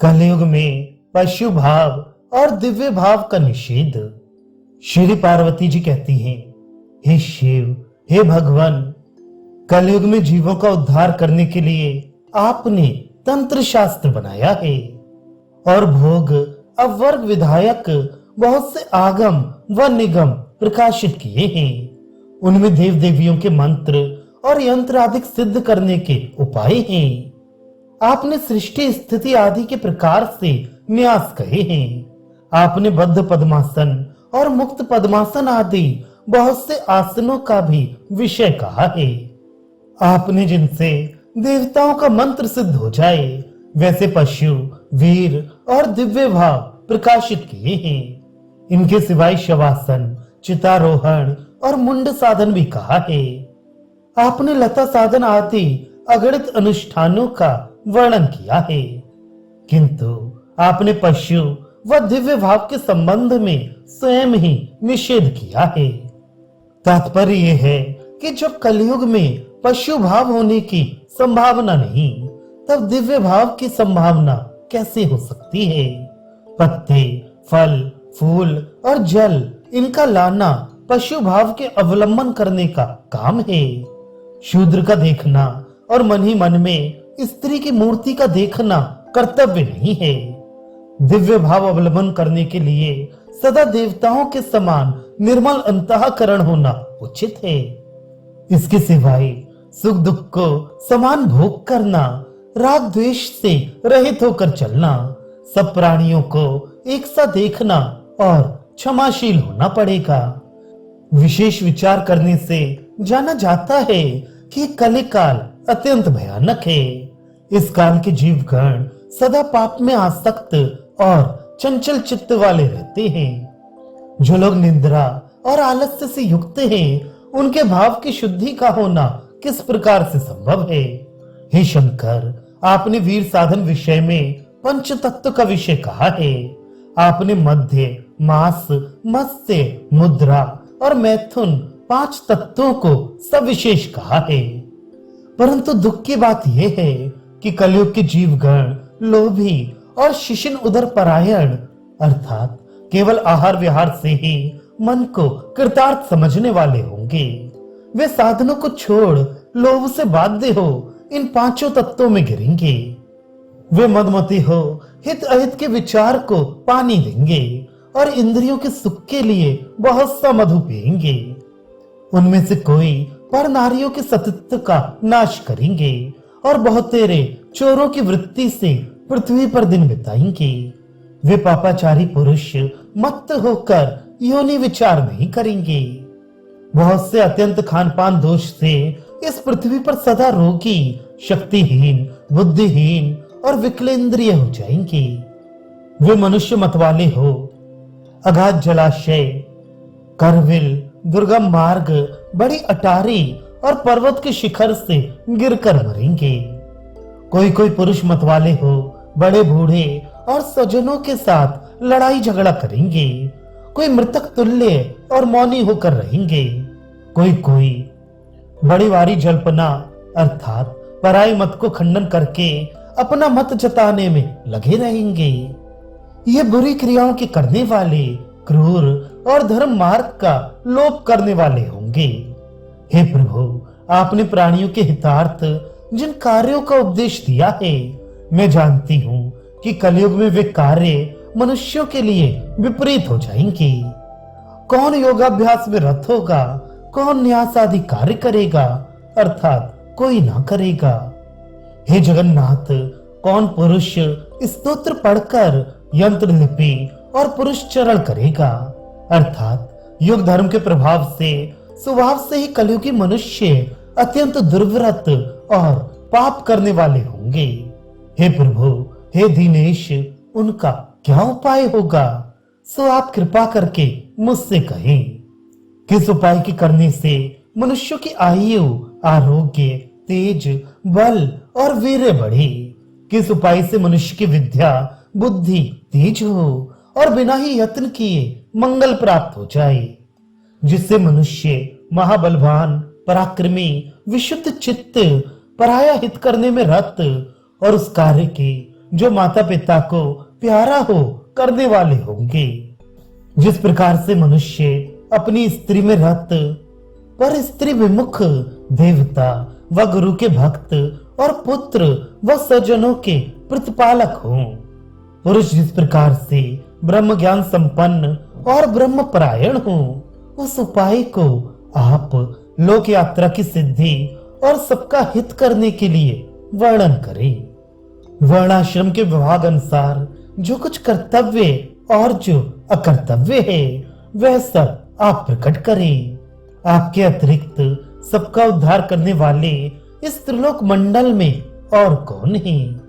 कलयुग में पशु भाव और दिव्य भाव का निषेध। श्री पार्वती जी कहती हैं, हे शिव, हे भगवान, कलयुग में जीवों का उद्धार करने के लिए आपने तंत्र शास्त्र बनाया है और भोग अवर्ग विधायक बहुत से आगम व निगम प्रकाशित किए हैं। उनमें देव देवियों के मंत्र और यंत्र आदि सिद्ध करने के उपाय हैं। आपने सृष्टि स्थिति आदि के प्रकार से न्यास कहे हैं। आपने बद्ध पद्मासन और मुक्त पद्मासन आदि बहुत से आसनों का भी विषय कहा है। आपने जिनसे देवताओं का मंत्र सिद्ध हो जाए वैसे पशु, वीर और दिव्य भाव प्रकाशित किए हैं। इनके सिवाय शवासन, चितारोहण और मुंड साधन भी कहा है। आपने लता साधन आदि अगणित अनुष्ठानों का वर्णन किया है, किंतु आपने पशु व दिव्य भाव के संबंध में स्वयं ही निषेध किया है। तात्पर्य यह है कि जब कलयुग में पशु भाव होने की संभावना नहीं, तब दिव्य भाव की संभावना कैसे हो सकती है? पत्ते, फल, फूल और जल, इनका लाना पशु भाव के अवलंबन करने का काम है। शूद्र का देखना और मन ही मन में स्त्री की मूर्ति का देखना कर्तव्य नहीं है। दिव्य भाव अवलंबन करने के लिए सदा देवताओं के समान निर्मल अंतःकरण होना उचित है। इसके सिवाय सुख दुख को समान भोग करना, राग द्वेष से रहित होकर चलना, सब प्राणियों को एक सा देखना और क्षमाशील होना पड़ेगा। विशेष विचार करने से जाना जाता है कि कलिकाल अत्यंत भयानक है। इस काल के जीवगण सदा पाप में आसक्त और चंचल चित्त वाले रहते हैं। जो लोग निंद्रा और आलस्य से युक्त हैं, उनके भाव की शुद्धि का होना किस प्रकार से संभव है? हे शंकर, आपने वीर साधन विषय में पंच तत्व का विषय कहा है। आपने मध्य, मास, मत्स्य, मुद्रा और मैथुन 5 तत्वों को सविशेष कहा है। परंतु दुख की बात यह है कि कलयुग के जीवगण लोभी और शिशिन उदर परायण, अर्थात केवल आहार विहार से ही मन को कृतार्थ समझने वाले होंगे। वे साधनों को छोड़ लोभ से बाध्य हो इन 5 तत्वों में गिरेंगे। वे मदमती हो हित अहित के विचार को पानी देंगे और इंद्रियों के सुख के लिए बहुत सा मधु पिएंगे। उनमें से कोई पर नारियों के सतित्व का नाश करेंगे और बहुतेरे चोरों की वृत्ति से पृथ्वी पर दिन बिताएंगे। वे पापाचारी पुरुष मत्त होकर योनि विचार नहीं करेंगे। बहुत से अत्यंत खानपान दोष से इस पृथ्वी पर सदा रोगी, शक्तिहीन, बुद्धिहीन और विकलेंद्रिय हो जाएंगे। वे मनुष्य मतवाले हो अगाध जलाशय, करविल, दुर्गम मार्ग, बड़ी अटारी और पर्वत के शिखर से गिरकर मरेंगे। कोई कोई पुरुष मतवाले हो बड़े बूढ़े और स्वजनों के साथ लड़ाई झगड़ा करेंगे। कोई मृतक तुल्य और मौनी होकर रहेंगे। कोई कोई बड़ी वारी जल्पना अर्थात पराई मत को खंडन करके अपना मत जताने में लगे रहेंगे। ये बुरी क्रियाओं के करने वाले, क्रूर और धर्म मार्ग का लोप करने वाले होंगे। हे प्रभु, आपने प्राणियों के हितार्थ जिन कार्यों का उपदेश दिया है, मैं जानती हूँ कि कलयुग में वे कार्य मनुष्यों के लिए विपरीत हो जाएंगे। कौन योगाभ्यास में रत होगा, कौन न्यास आदि कार्य करेगा, अर्थात कोई ना करेगा। हे जगन्नाथ, कौन पुरुष स्तोत्र पढ़कर यंत्र लिपि और पुरुष चरण करेगा, अर्थात योग धर्म के प्रभाव से स्वभाव से ही कलयुगी मनुष्य अत्यंत दुर्व्रत और पाप करने वाले होंगे। हे प्रभु, हे दीनेश, उनका क्या उपाय होगा? सो आप कृपा करके मुझसे कहें। किस उपाय के करने से मनुष्यों की आयु, आरोग्य, तेज, बल और वीर्य बढ़े? किस उपाय से मनुष्य की विद्या, बुद्धि तेज हो और बिना ही यत्न किए मंगल प्राप्त हो जाए, जिससे मनुष्य महाबलवान, पराक्रमी, विशुद्ध चित्त, पराया हित करने में रत और उस कार्य के जो माता पिता को प्यारा हो करने वाले होंगे। जिस प्रकार से मनुष्य अपनी स्त्री में रत पर स्त्री विमुख देवता व गुरु के भक्त और पुत्र व सज्जनों के प्रतिपालक हों, पुरुष जिस प्रकार से ब्रह्म ज्ञान संपन्न और ब्रह्म परायण हो, उस उपाय को आप लोक यात्रा की सिद्धि और सबका हित करने के लिए वर्णन करें। वर्णाश्रम के विभाग अनुसार जो कुछ कर्तव्य और जो अकर्तव्य है वह सब आप प्रकट करें। आपके अतिरिक्त सबका उद्धार करने वाले इस त्रिलोक मंडल में और कौन है?